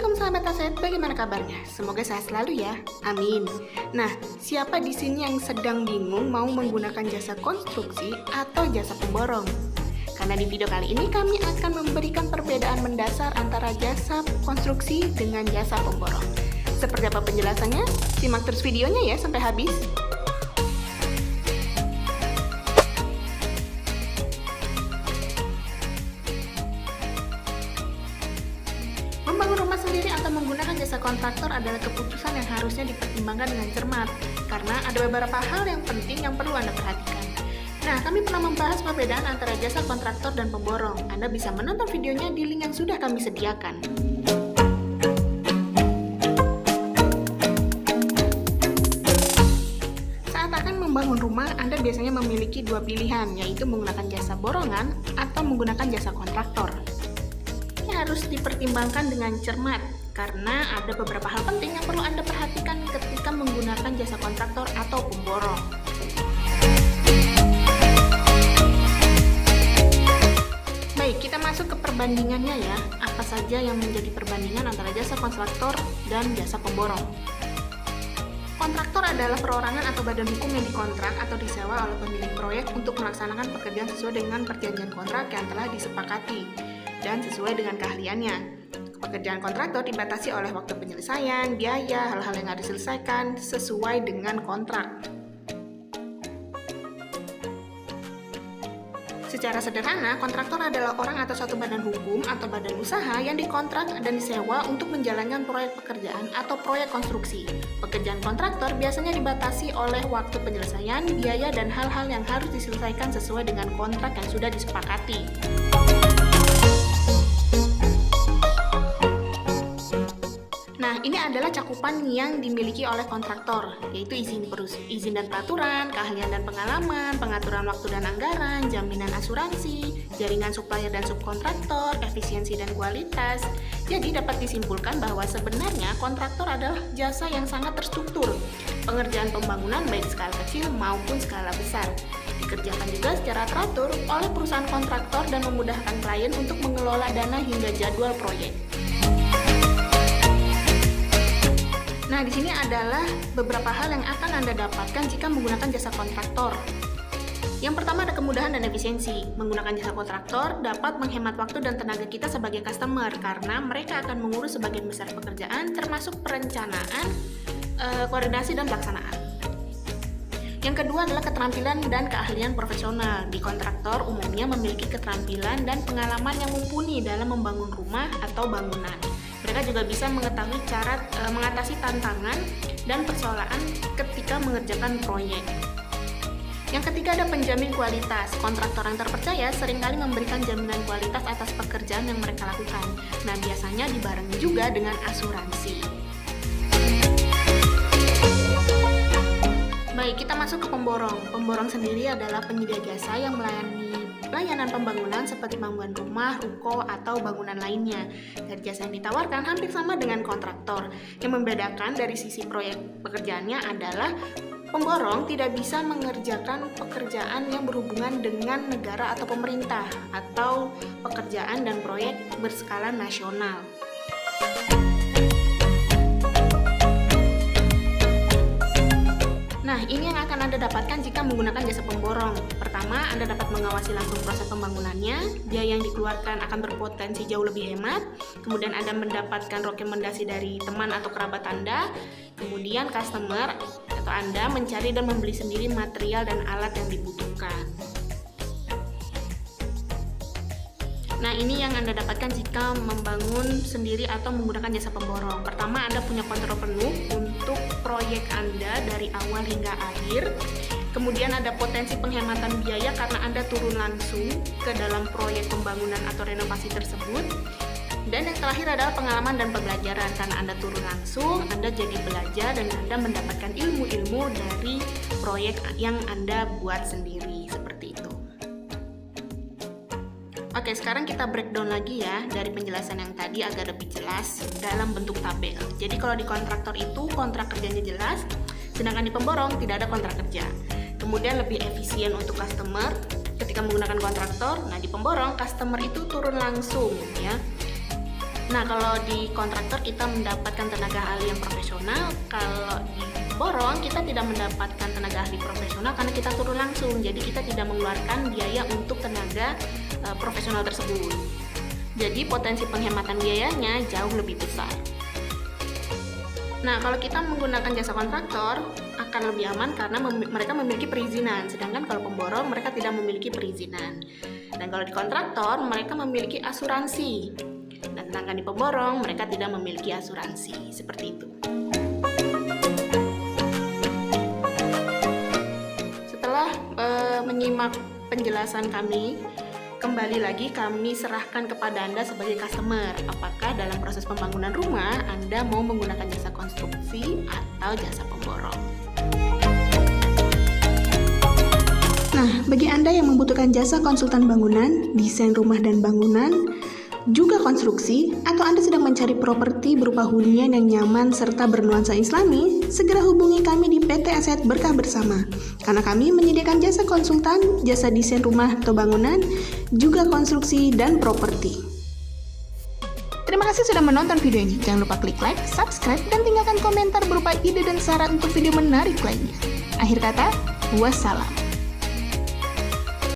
Assalamualaikum sahabat aset, bagaimana kabarnya? Semoga sehat selalu ya, amin. Nah, siapa di sini yang sedang bingung mau menggunakan jasa konstruksi atau jasa pemborong? Karena di video kali ini kami akan memberikan perbedaan mendasar antara jasa konstruksi dengan jasa pemborong. Seperti apa penjelasannya? Simak terus videonya ya sampai habis. Membangun rumah sendiri atau menggunakan jasa kontraktor adalah keputusan yang harusnya dipertimbangkan dengan cermat, karena ada beberapa hal yang penting yang perlu Anda perhatikan. Nah, kami pernah membahas perbedaan antara jasa kontraktor dan pemborong. Anda bisa menonton videonya di link yang sudah kami sediakan. Saat akan membangun rumah, Anda biasanya memiliki dua pilihan, yaitu menggunakan jasa borongan atau menggunakan jasa kontraktor. Harus dipertimbangkan dengan cermat karena ada beberapa hal penting yang perlu Anda perhatikan ketika menggunakan jasa kontraktor atau pemborong. Baik, kita masuk ke perbandingannya ya. Apa saja yang menjadi perbandingan antara jasa kontraktor dan jasa pemborong? Kontraktor adalah perorangan atau badan hukum yang dikontrak atau disewa oleh pemilik proyek untuk melaksanakan pekerjaan sesuai dengan perjanjian kontrak yang telah disepakati dan sesuai dengan keahliannya. Pekerjaan kontraktor dibatasi oleh waktu penyelesaian, biaya, hal-hal yang harus diselesaikan sesuai dengan kontrak. Secara sederhana, kontraktor adalah orang atau suatu badan hukum atau badan usaha yang dikontrak dan disewa untuk menjalankan proyek pekerjaan atau proyek konstruksi. Pekerjaan kontraktor biasanya dibatasi oleh waktu penyelesaian, biaya, dan hal-hal yang harus diselesaikan sesuai dengan kontrak yang sudah disepakati. Nah, ini adalah cakupan yang dimiliki oleh kontraktor, yaitu izin dan peraturan, keahlian dan pengalaman, pengaturan waktu dan anggaran, jaminan asuransi, jaringan supplier dan subkontraktor, efisiensi dan kualitas. Jadi dapat disimpulkan bahwa sebenarnya kontraktor adalah jasa yang sangat terstruktur. Pengerjaan pembangunan baik skala kecil maupun skala besar dikerjakan juga secara teratur oleh perusahaan kontraktor dan memudahkan klien untuk mengelola dana hingga jadwal proyek. Nah, di sini adalah beberapa hal yang akan Anda dapatkan jika menggunakan jasa kontraktor. Yang pertama ada kemudahan dan efisiensi. Menggunakan jasa kontraktor dapat menghemat waktu dan tenaga kita sebagai customer karena mereka akan mengurus sebagian besar pekerjaan termasuk perencanaan, koordinasi, dan pelaksanaan. Yang kedua adalah keterampilan dan keahlian profesional. Di kontraktor umumnya memiliki keterampilan dan pengalaman yang mumpuni dalam membangun rumah atau bangunan. Mereka juga bisa mengetahui cara mengatasi tantangan dan persoalan ketika mengerjakan proyek. Yang ketiga ada penjamin kualitas. Kontraktor yang terpercaya seringkali memberikan jaminan kualitas atas pekerjaan yang mereka lakukan. Nah, biasanya dibarengi juga dengan asuransi. Baik, kita masuk ke pemborong. Pemborong sendiri adalah penyedia jasa yang melayani pelayanan pembangunan seperti bangunan rumah, ruko, atau bangunan lainnya. Dan jasa yang ditawarkan hampir sama dengan kontraktor. Yang membedakan dari sisi proyek pekerjaannya adalah pemborong tidak bisa mengerjakan pekerjaan yang berhubungan dengan negara atau pemerintah atau pekerjaan dan proyek berskala nasional. Nah, ini yang akan Anda dapatkan jika menggunakan jasa pemborong. Pertama, Anda dapat mengawasi langsung proses pembangunannya, biaya yang dikeluarkan akan berpotensi jauh lebih hemat, kemudian Anda mendapatkan rekomendasi dari teman atau kerabat Anda, kemudian customer atau Anda mencari dan membeli sendiri material dan alat yang dibutuhkan. Nah, ini yang Anda dapatkan jika membangun sendiri atau menggunakan jasa pemborong. Pertama, Anda punya kontrol penuh untuk proyek Anda dari awal hingga akhir. Kemudian ada potensi penghematan biaya karena Anda turun langsung ke dalam proyek pembangunan atau renovasi tersebut. Dan yang terakhir adalah pengalaman dan pembelajaran. Karena Anda turun langsung, Anda jadi belajar dan Anda mendapatkan ilmu-ilmu dari proyek yang Anda buat sendiri, seperti itu. Oke, sekarang kita breakdown lagi ya dari penjelasan yang tadi agar lebih jelas dalam bentuk tabel. Jadi kalau di kontraktor itu kontrak kerjanya jelas, sedangkan di pemborong tidak ada kontrak kerja. Kemudian lebih efisien untuk customer ketika menggunakan kontraktor. Nah, di pemborong customer itu turun langsung ya. Nah, kalau di kontraktor kita mendapatkan tenaga ahli yang profesional, kalau di borong kita tidak mendapatkan tenaga ahli profesional karena kita turun langsung, jadi kita tidak mengeluarkan biaya untuk tenaga profesional tersebut. Jadi potensi penghematan biayanya jauh lebih besar. Nah, kalau kita menggunakan jasa kontraktor akan lebih aman karena mereka memiliki perizinan, sedangkan kalau pemborong mereka tidak memiliki perizinan. Dan kalau di kontraktor mereka memiliki asuransi, dan sedangkan di pemborong mereka tidak memiliki asuransi, seperti itu. Setelah menyimak penjelasan kami, kembali lagi kami serahkan kepada Anda sebagai customer, apakah dalam proses pembangunan rumah Anda mau menggunakan jasa konstruksi atau jasa pemborong. Nah, bagi Anda yang membutuhkan jasa konsultan bangunan, desain rumah dan bangunan, juga konstruksi, atau Anda sedang mencari properti berupa hunian yang nyaman serta bernuansa Islami, segera hubungi kami di PT Aset Berkah Bersama, karena kami menyediakan jasa konsultan, jasa desain rumah atau bangunan, juga konstruksi dan properti. Terima kasih sudah menonton video ini. Jangan lupa klik like, subscribe, dan tinggalkan komentar berupa ide dan saran untuk video menarik lainnya. Akhir kata, wassalam.